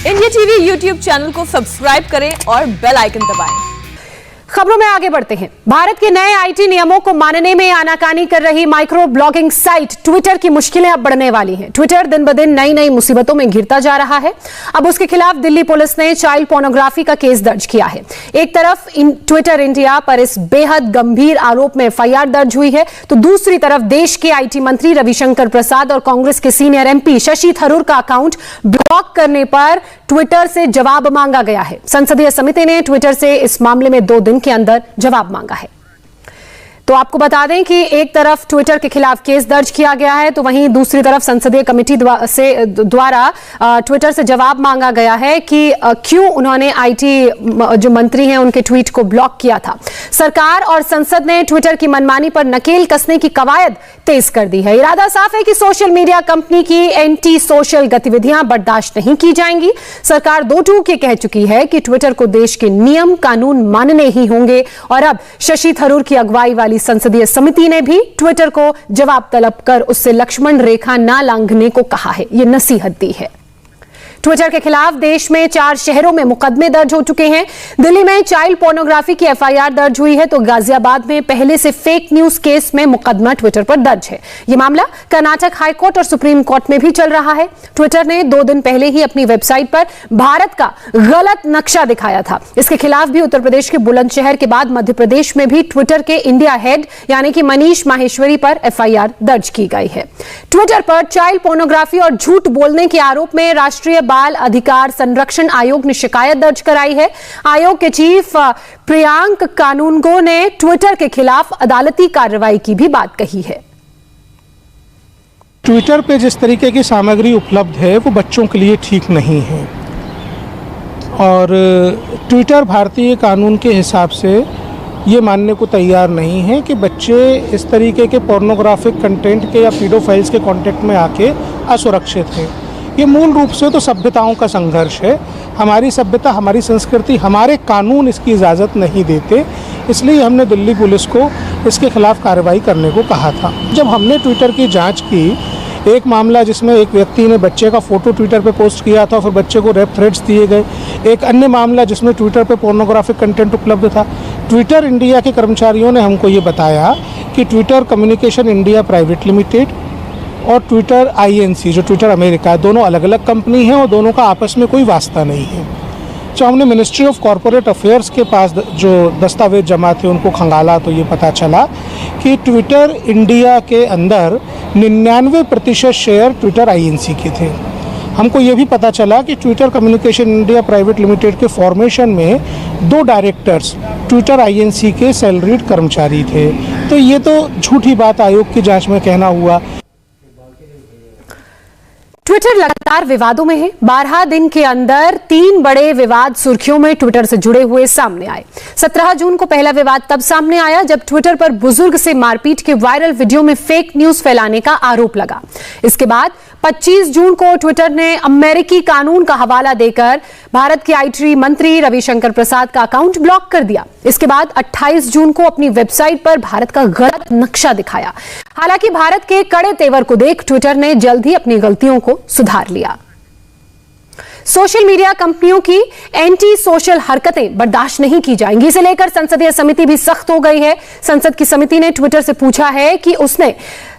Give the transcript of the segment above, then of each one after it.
India TV YouTube channel को subscribe करें और बेल आइकन दबाएं। खबरों में आगे बढ़ते हैं। भारत के नए आईटी नियमों को मानने में आनाकानी कर रही माइक्रो ब्लॉगिंग साइट ट्विटर की मुश्किलें अब बढ़ने वाली हैं। ट्विटर दिन ब दिन नई नई मुसीबतों में घिरता जा रहा है। अब उसके खिलाफ दिल्ली पुलिस ने चाइल्ड पोर्नोग्राफी का केस दर्ज किया है। एक तरफ ट्विटर इंडिया पर इस बेहद गंभीर आरोप में एफआईआर दर्ज हुई है, तो दूसरी तरफ देश के आईटी मंत्री रविशंकर प्रसाद और कांग्रेस के सीनियर एमपी शशि थरूर का अकाउंट ब्लॉक करने पर ट्विटर से जवाब मांगा गया है। संसदीय समिति ने ट्विटर से इस मामले में 2 दिन के अंदर जवाब मांगा है। तो आपको बता दें कि एक तरफ ट्विटर के खिलाफ केस दर्ज किया गया है, तो वहीं दूसरी तरफ संसदीय कमेटी द्वारा ट्विटर से जवाब मांगा गया है कि क्यों उन्होंने आईटी जो मंत्री हैं उनके ट्वीट को ब्लॉक किया था। सरकार और संसद ने ट्विटर की मनमानी पर नकेल कसने की कवायद तेज कर दी है। इरादा साफ है कि सोशल मीडिया कंपनी की एंटी सोशल गतिविधियां बर्दाश्त नहीं की जाएंगी। सरकार 2 टूक ये कह चुकी है कि ट्विटर को देश के नियम कानून मानने ही होंगे, और अब शशि थरूर की अगुवाई वाली संसदीय समिति ने भी ट्विटर को जवाब तलब कर उससे लक्ष्मण रेखा ना लांघने को कहा है। ये नसीहत दी है। ट्विटर के खिलाफ देश में 4 शहरों में मुकदमे दर्ज हो चुके हैं। दिल्ली में चाइल्ड पोर्नोग्राफी की एफआईआर दर्ज हुई है, तो गाजियाबाद में पहले से फेक न्यूज केस में मुकदमा ट्विटर पर दर्ज है। यह मामला कर्नाटक हाईकोर्ट और सुप्रीम कोर्ट में भी चल रहा है। ट्विटर ने 2 दिन पहले ही अपनी वेबसाइट पर भारत का गलत नक्शा दिखाया था। इसके खिलाफ भी उत्तर प्रदेश के बुलंदशहर के बाद मध्य प्रदेश में भी ट्विटर के इंडिया हेड यानी कि मनीष माहेश्वरी पर एफआईआर दर्ज की गई है। ट्विटर पर चाइल्ड पोर्नोग्राफी और झूठ बोलने के आरोप में राष्ट्रीय बाल अधिकार संरक्षण आयोग ने शिकायत दर्ज कराई है। आयोग के चीफ प्रियांक कानूनगो ने ट्विटर के खिलाफ अदालती कार्रवाई की भी बात कही है। ट्विटर पे जिस तरीके की सामग्री उपलब्ध है वो बच्चों के लिए ठीक नहीं है, और ट्विटर भारतीय कानून के हिसाब से ये मानने को तैयार नहीं है कि बच्चे इस तरीके के पोर्नोग्राफिक कंटेंट के या पीडोफाइल्स के कांटेक्ट में आके असुरक्षित हैं। ये मूल रूप से तो सभ्यताओं का संघर्ष है। हमारी सभ्यता, हमारी संस्कृति, हमारे कानून इसकी इजाज़त नहीं देते, इसलिए हमने दिल्ली पुलिस को इसके खिलाफ कार्रवाई करने को कहा था। जब हमने ट्विटर की जांच की, एक मामला जिसमें एक व्यक्ति ने बच्चे का फ़ोटो ट्विटर पे पोस्ट किया था, फिर बच्चे को रेप थ्रेट्स दिए गए। एक अन्य मामला जिसमें ट्विटर पे पोर्नोग्राफिक कंटेंट उपलब्ध था। ट्विटर इंडिया के कर्मचारियों ने हमको ये बताया कि Twitter communication India private limited और ट्विटर INC जो ट्विटर अमेरिका है, दोनों अलग अलग कंपनी हैं और दोनों का आपस में कोई वास्ता नहीं है। तो हमने मिनिस्ट्री ऑफ कॉरपोरेट अफेयर्स के पास जो दस्तावेज जमा थे उनको खंगाला, तो ये पता चला कि ट्विटर इंडिया के अंदर 99% शेयर ट्विटर INC के थे। हमको ये भी पता चला कि Twitter communication India private limited के फॉर्मेशन में 2 डायरेक्टर्स ट्विटर INC के सैलरीड कर्मचारी थे। तो ये तो झूठी बात आयोग की जांच में कहना हुआ। ट्विटर लगातार विवादों में है। 12 दिन के अंदर 3 बड़े विवाद सुर्खियों में ट्विटर से जुड़े हुए सामने आए। 17 जून को पहला विवाद तब सामने आया जब ट्विटर पर बुजुर्ग से मारपीट के वायरल वीडियो में फेक न्यूज फैलाने का आरोप लगा। इसके बाद 25 जून को ट्विटर ने अमेरिकी कानून का हवाला देकर भारत के आईटी मंत्री रविशंकर प्रसाद का अकाउंट ब्लॉक कर दिया। इसके बाद 28 जून को अपनी वेबसाइट पर भारत का गलत नक्शा दिखाया। हालांकि भारत के कड़े तेवर को देख ट्विटर ने जल्द ही अपनी गलतियों को सुधार लिया। सोशल मीडिया कंपनियों की एंटी सोशल हरकतें बर्दाश्त नहीं की जाएंगी। इसे लेकर संसदीय समिति भी सख्त हो गई है। संसद की समिति ने ट्विटर से पूछा है कि उसने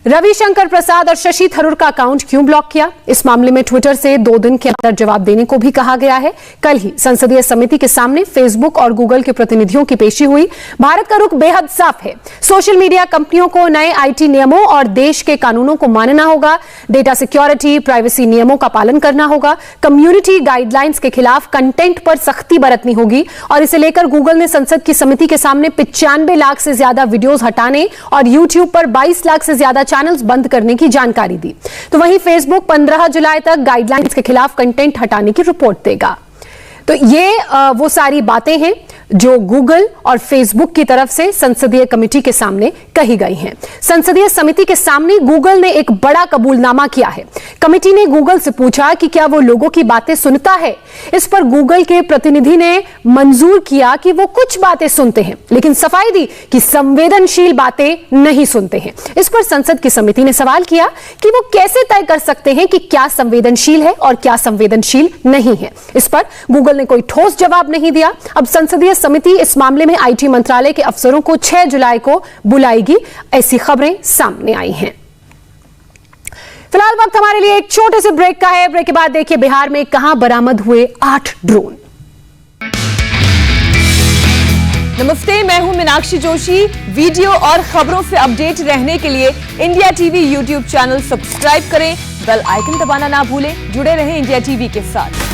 रविशंकर प्रसाद और शशि थरूर का अकाउंट क्यों ब्लॉक किया। इस मामले में ट्विटर से 2 दिन के अंदर जवाब देने को भी कहा गया है। कल ही संसदीय समिति के सामने फेसबुक और गूगल के प्रतिनिधियों की पेशी हुई। भारत का रुख बेहद साफ है। सोशल मीडिया कंपनियों को नए आईटी नियमों और देश के कानूनों को मानना होगा। डेटा सिक्योरिटी, प्राइवेसी नियमों का पालन करना होगा। कम्युनिटी गाइडलाइंस के खिलाफ कंटेंट पर सख्ती बरतनी होगी। और इसे लेकर गूगल ने संसद की समिति के सामने 95 लाख से ज्यादा वीडियोस हटाने और यूट्यूब पर 22 लाख से ज्यादा चैनल्स बंद करने की जानकारी दी। तो वहीं फेसबुक 15 जुलाई तक गाइडलाइंस के खिलाफ कंटेंट हटाने की रिपोर्ट देगा। तो ये वो सारी बातें हैं। जो गूगल और फेसबुक की तरफ से संसदीय कमेटी के सामने कही गई हैं। संसदीय समिति के सामने गूगल ने एक बड़ा कबूलनामा किया है। कमेटी ने गूगल से पूछा कि क्या वो लोगों की बातें सुनता है। इस पर गूगल के प्रतिनिधि ने मंजूर किया कि वो कुछ बातें सुनते हैं, लेकिन सफाई दी कि संवेदनशील बातें नहीं सुनते हैं। इस पर संसद की समिति ने सवाल किया कि वो कैसे तय कर सकते हैं कि क्या संवेदनशील है और क्या संवेदनशील नहीं है। इस पर गूगल ने कोई ठोस जवाब नहीं दिया। अब संसदीय समिति इस मामले में आईटी मंत्रालय के अफसरों को 6 जुलाई को बुलाएगी, ऐसी खबरें सामने आई हैं। फिलहाल वक्त हमारे लिए एक छोटे से ब्रेक का है। ब्रेक के बाद देखिए बिहार में कहां बरामद हुए 8 ड्रोन। नमस्ते, मैं हूं मीनाक्षी जोशी। वीडियो और खबरों से अपडेट रहने के लिए India TV YouTube channel subscribe करें, बेल आइकन दबाना ना भूलें। जुड़े रहें इंडिया टीवी के साथ।